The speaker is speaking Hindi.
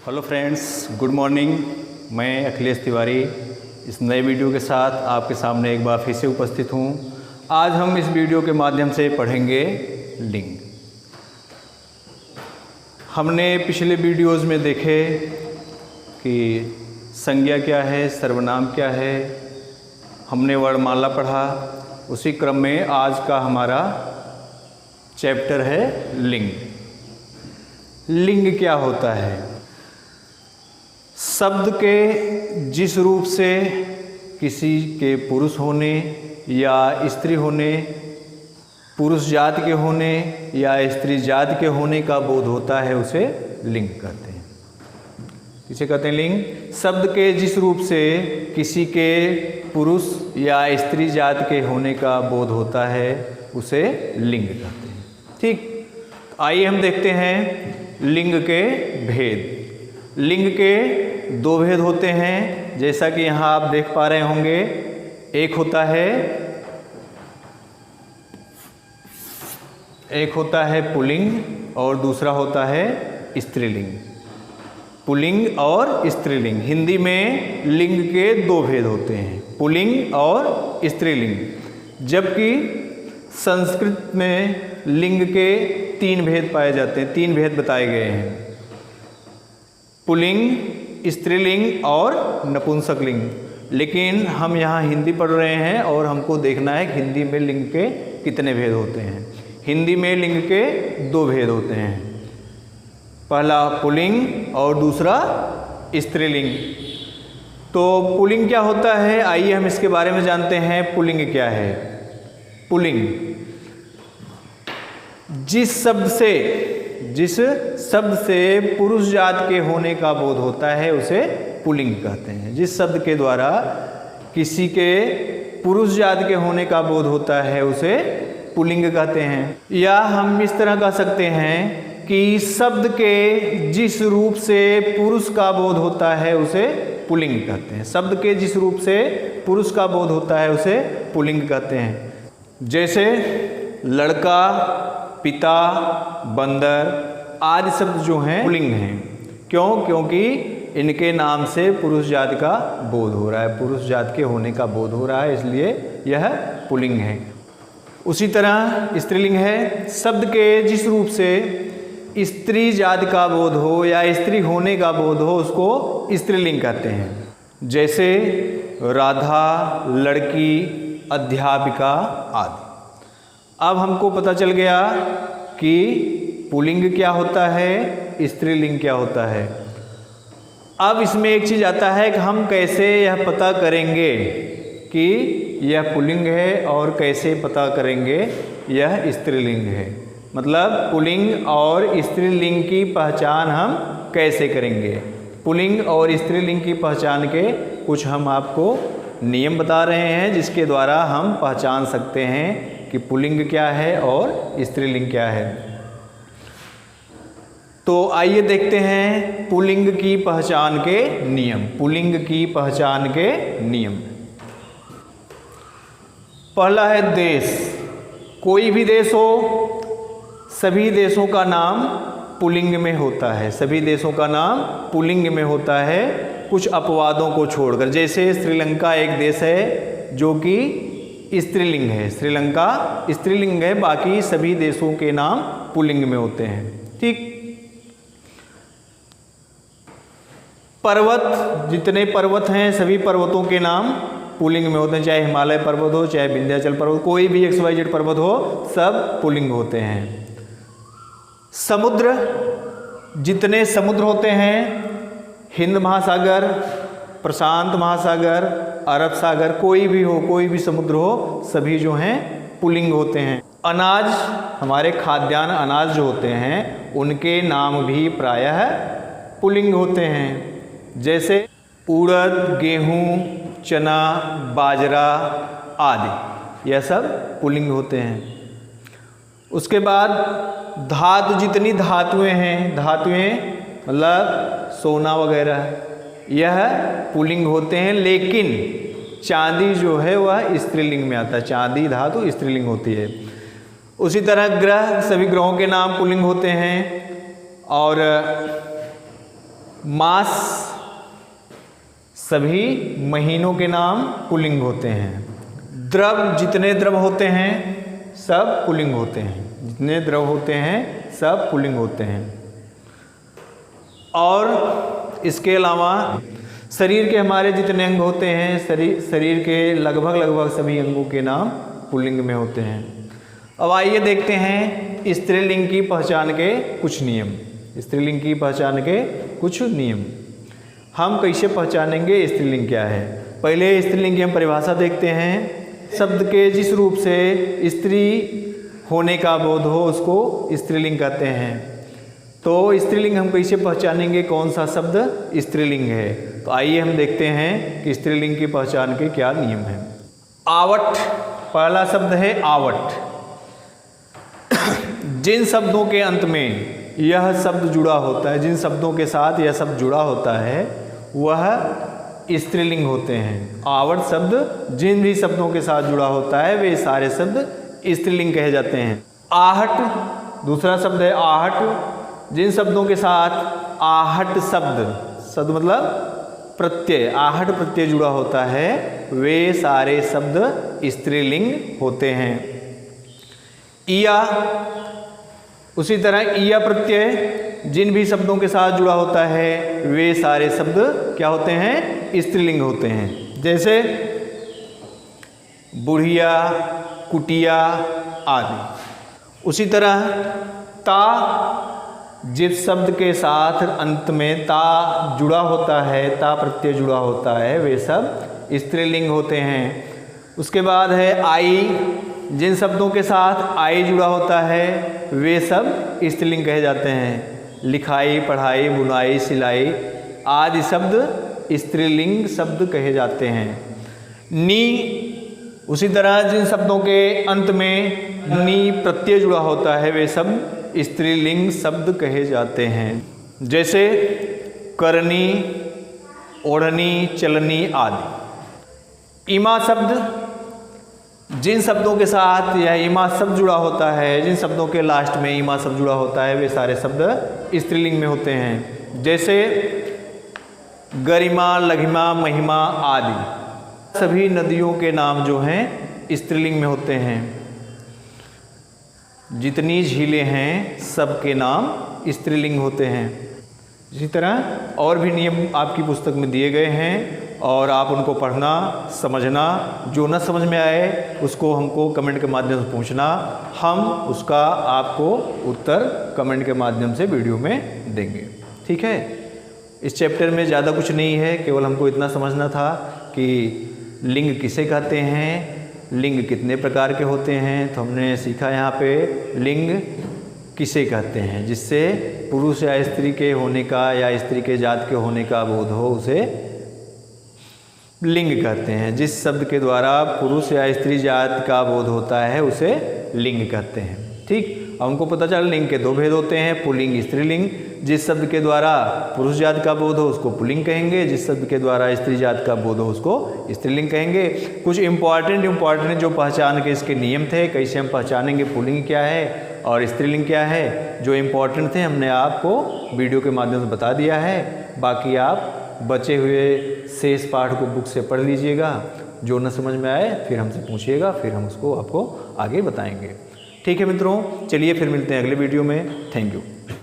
Hello friends, good morning. मैं अखिलेश तिवारी इस नए वीडियो के साथ आपके सामने एक बार फिर से उपस्थित हूँ। आज हम इस वीडियो के माध्यम से पढ़ेंगे लिंग। हमने पिछले वीडियोज़ में देखे कि संज्ञा क्या है, सर्वनाम क्या है, हमने वर्णमाला पढ़ा। उसी क्रम में आज का हमारा चैप्टर है लिंग। लिंग क्या होता है? शब्द के जिस रूप से किसी के पुरुष होने या स्त्री होने, पुरुष जात के होने या स्त्री जात के होने का बोध होता है उसे लिंग कहते हैं। किसे कहते हैं? लिंग। शब्द के जिस रूप से किसी के पुरुष या स्त्री जात के होने का बोध होता है उसे लिंग कहते हैं। ठीक, आइए हम देखते हैं लिंग के भेद। लिंग के दो भेद होते हैं, जैसा कि यहाँ आप देख पा रहे होंगे। एक होता है पुल्लिंग और दूसरा होता है स्त्रीलिंग। पुल्लिंग और स्त्रीलिंग। हिंदी में लिंग के दो भेद होते हैं, पुल्लिंग और स्त्रीलिंग। जबकि संस्कृत में लिंग के तीन भेद पाए जाते हैं, तीन भेद बताए गए हैं, पुल्लिंग, स्त्रीलिंग और नपुंसकलिंग। लेकिन हम यहाँ हिंदी पढ़ रहे हैं और हमको देखना है कि हिंदी में लिंग के कितने भेद होते हैं। हिंदी में लिंग के दो भेद होते हैं, पहला पुल्लिंग और दूसरा स्त्रीलिंग। तो पुल्लिंग क्या होता है, आइए हम इसके बारे में जानते हैं। पुल्लिंग क्या है? पुल्लिंग जिस शब्द से पुरुष जात के होने का बोध होता है उसे पुल्लिंग कहते हैं। जिस शब्द के द्वारा किसी के पुरुष जात के होने का बोध होता है उसे पुल्लिंग कहते हैं। या हम इस तरह कह सकते हैं कि शब्द के जिस रूप से पुरुष का बोध होता है उसे पुल्लिंग कहते हैं। शब्द के जिस रूप से पुरुष का बोध होता है उसे पुल्लिंग कहते हैं। जैसे लड़का, पिता, बंदर आदि शब्द जो हैं पुल्लिंग हैं। क्यों? क्योंकि इनके नाम से पुरुष जात का बोध हो रहा है, पुरुष जात के होने का बोध हो रहा है, इसलिए यह पुल्लिंग है। उसी तरह स्त्रीलिंग है। शब्द के जिस रूप से स्त्री जात का बोध हो या स्त्री होने का बोध हो उसको स्त्रीलिंग कहते हैं। जैसे राधा, लड़की, अध्यापिका आदि। अब हमको पता चल गया कि पुल्लिंग क्या होता है, स्त्रीलिंग क्या होता है। अब इसमें एक चीज़ आता है कि हम कैसे यह पता करेंगे कि यह पुल्लिंग है और कैसे पता करेंगे यह स्त्रीलिंग है। मतलब पुल्लिंग और स्त्रीलिंग की पहचान हम कैसे करेंगे। पुल्लिंग और स्त्रीलिंग की पहचान के कुछ हम आपको नियम बता रहे हैं जिसके द्वारा हम पहचान सकते हैं कि पुल्लिंग क्या है और स्त्रीलिंग क्या है। तो आइए देखते हैं पुल्लिंग की पहचान के नियम। पुल्लिंग की पहचान के नियम। पहला है देश। कोई भी देश हो, सभी देशों का नाम पुल्लिंग में होता है। सभी देशों का नाम पुल्लिंग में होता है, कुछ अपवादों को छोड़कर। जैसे श्रीलंका एक देश है जो कि स्त्रीलिंग है। श्रीलंका स्त्रीलिंग है, बाकी सभी देशों के नाम पुल्लिंग में होते हैं। ठीक। पर्वत, जितने पर्वत हैं सभी पर्वतों के नाम पुल्लिंग में होते हैं। चाहे हिमालय पर्वत हो, चाहे विंध्याचल पर्वत, कोई भी XYZ पर्वत हो, सब पुल्लिंग होते हैं। समुद्र, जितने समुद्र होते हैं, हिंद महासागर, प्रशांत महासागर, अरब सागर, कोई भी हो, कोई भी समुद्र हो, सभी जो हैं पुल्लिंग होते हैं। अनाज, हमारे खाद्यान्न अनाज जो होते हैं उनके नाम भी प्रायः पुल्लिंग होते हैं। जैसे उड़द, गेहूँ, चना, बाजरा आदि, यह सब पुल्लिंग होते हैं। उसके बाद धातु, जितनी धातुएं हैं, धातुएं मतलब सोना वगैरह, यह पुल्लिंग होते हैं। लेकिन चांदी जो है वह स्त्रीलिंग में आता है। चांदी धातु स्त्रीलिंग होती है। उसी तरह ग्रह, सभी ग्रहों के नाम पुल्लिंग होते हैं। और मास सभी महीनों के नाम पुल्लिंग होते हैं। द्रव जितने द्रव होते हैं सब पुल्लिंग होते हैं, जितने द्रव होते हैं सब पुल्लिंग होते हैं। और इसके अलावा शरीर के हमारे जितने अंग होते हैं, शरीर के लगभग सभी अंगों के नाम पुल्लिंग में होते हैं। अब आइए देखते हैं स्त्रीलिंग की पहचान के कुछ नियम। स्त्रीलिंग की पहचान के कुछ नियम हम कैसे पहचानेंगे स्त्रीलिंग क्या है। पहले स्त्रीलिंग की हम परिभाषा देखते हैं। शब्द के जिस रूप से स्त्री होने का बोध हो उसको स्त्रीलिंग कहते हैं। तो स्त्रीलिंग हम कैसे पहचानेंगे, कौन सा शब्द स्त्रीलिंग है। तो आइए हम देखते हैं कि स्त्रीलिंग की पहचान के क्या नियम हैं। आवट, पहला शब्द है आवट। जिन शब्दों के अंत में यह शब्द जुड़ा होता है, जिन शब्दों के साथ यह शब्द जुड़ा होता है वह स्त्रीलिंग होते हैं। आवट शब्द जिन भी शब्दों के साथ जुड़ा होता है वे सारे शब्द स्त्रीलिंग कहे जाते हैं। आहट, दूसरा शब्द है आहट। जिन शब्दों के साथ आहट शब्द मतलब प्रत्यय, आहट प्रत्यय जुड़ा होता है वे सारे शब्द स्त्रीलिंग होते हैं। ईया, उसी तरह ईया प्रत्यय जिन भी शब्दों के साथ जुड़ा होता है वे सारे शब्द क्या होते हैं, स्त्रीलिंग होते हैं। जैसे बुढ़िया, कुटिया आदि। उसी तरह ता, जिस शब्द के साथ अंत में ता जुड़ा होता है, ता प्रत्यय जुड़ा होता है वे सब स्त्रीलिंग होते हैं। उसके बाद है आई, जिन शब्दों के साथ आई जुड़ा होता है वे सब स्त्रीलिंग कहे जाते हैं। लिखाई, पढ़ाई, बुनाई, सिलाई आदि शब्द स्त्रीलिंग शब्द कहे जाते हैं। नी, उसी तरह जिन शब्दों के अंत में नी प्रत्यय जुड़ा होता है वे सब स्त्रीलिंग शब्द कहे जाते हैं। जैसे करनी, ओढ़नी, चलनी आदि। इमा शब्द, जिन शब्दों के साथ यह इमा शब्द जुड़ा होता है, जिन शब्दों के लास्ट में इमा शब्द जुड़ा होता है वे सारे शब्द स्त्रीलिंग में होते हैं। जैसे गरिमा, लघिमा, महिमा आदि। सभी नदियों के नाम जो हैं स्त्रीलिंग में होते हैं। जितनी झीलें हैं सबके नाम स्त्रीलिंग होते हैं। इसी तरह और भी नियम आपकी पुस्तक में दिए गए हैं और आप उनको पढ़ना, समझना। जो न समझ में आए उसको हमको कमेंट के माध्यम से पूछना, हम उसका आपको उत्तर कमेंट के माध्यम से वीडियो में देंगे। ठीक है। इस चैप्टर में ज़्यादा कुछ नहीं है, केवल हमको इतना समझना था कि लिंग किसे कहते हैं, लिंग कितने प्रकार के होते हैं। तो हमने सीखा यहाँ पे लिंग किसे कहते हैं, जिससे पुरुष या स्त्री के होने का या स्त्री के जात के होने का बोध हो उसे लिंग कहते हैं। जिस शब्द के द्वारा पुरुष या स्त्री जात का बोध होता है उसे लिंग कहते हैं। ठीक। अब हमको पता चला लिंग के दो भेद होते हैं, पुल्लिंग, स्त्रीलिंग। जिस शब्द के द्वारा पुरुष जात का बोध हो उसको पुल्लिंग कहेंगे, जिस शब्द के द्वारा स्त्री जात का बोध हो उसको स्त्रीलिंग कहेंगे। कुछ इम्पॉर्टेंट जो पहचान के इसके नियम थे, कैसे हम पहचानेंगे पुल्लिंग क्या है और स्त्रीलिंग क्या है, जो इम्पॉर्टेंट थे हमने आपको वीडियो के माध्यम से बता दिया है। बाकी आप बचे हुए शेष पाठ को बुक से पढ़ लीजिएगा। जो न समझ में आए फिर हमसे पूछिएगा, फिर हम उसको आपको आगे बताएंगे। ठीक है मित्रों, चलिए फिर मिलते हैं अगले वीडियो में। Thank you.